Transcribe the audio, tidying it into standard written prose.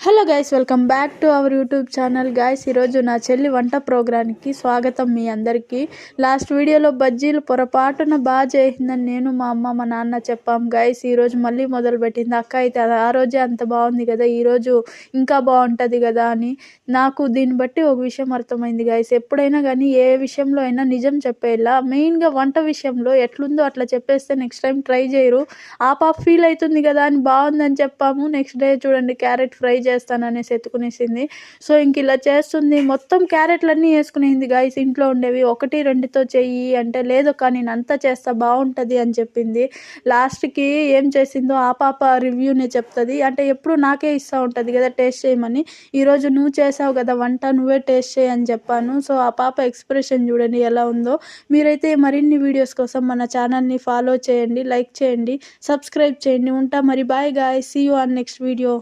Hello guys, welcome back to our YouTube channel. Guys, ఈరోజు నా చెల్లి వంట ప్రోగ్రామ్కి స్వాగతం మీ అందరికీ. లాస్ట్ వీడియోలో బజ్జీలు పొరపాటున బాగా చేసిందని నేను, మా అమ్మ, మా నాన్న చెప్పాం. గైస్, ఈరోజు మళ్ళీ మొదలుపెట్టింది. అక్క అయితే ఆ రోజే అంత బాగుంది కదా, ఈరోజు ఇంకా బాగుంటుంది కదా అని. నాకు దీన్ని బట్టి ఒక విషయం అర్థమైంది గైస్. ఎప్పుడైనా కానీ ఏ విషయంలో అయినా నిజం చెప్పేలా, మెయిన్గా వంట విషయంలో ఎట్లుందో అట్లా చెప్పేస్తే నెక్స్ట్ టైం ట్రై చేయరు. ఆ పాప ఫీల్ అవుతుంది కదా అని బాగుందని చెప్పాము. నెక్స్ట్ డే చూడండి, క్యారెట్ ఫ్రై చేస్తాననేసి ఎత్తుకునేసింది. సో ఇంక ఇలా చేస్తుంది, మొత్తం క్యారెట్లన్నీ వేసుకునేసింది గైస్. ఇంట్లో ఉండేవి ఒకటి రెండుతో చెయ్యి అంటే లేదు, కానీ నేను అంతా చేస్తా బాగుంటుంది అని చెప్పింది. లాస్ట్కి ఏం చేసిందో ఆ పాప రివ్యూనే చెప్తుంది. అంటే ఎప్పుడు నాకే ఇస్తూ ఉంటుంది కదా టేస్ట్ చేయమని. ఈరోజు నువ్వు చేసావు కదా వంట, నువ్వే టేస్ట్ చేయి అని చెప్పాను. సో ఆ పాప ఎక్స్ప్రెషన్ చూడండి ఎలా ఉందో. మీరైతే మరిన్ని వీడియోస్ కోసం మన ఛానల్ని ఫాలో చేయండి, లైక్ చేయండి, సబ్స్క్రైబ్ చేయండి. ఉంటా మరి, bye guys, see you on next video.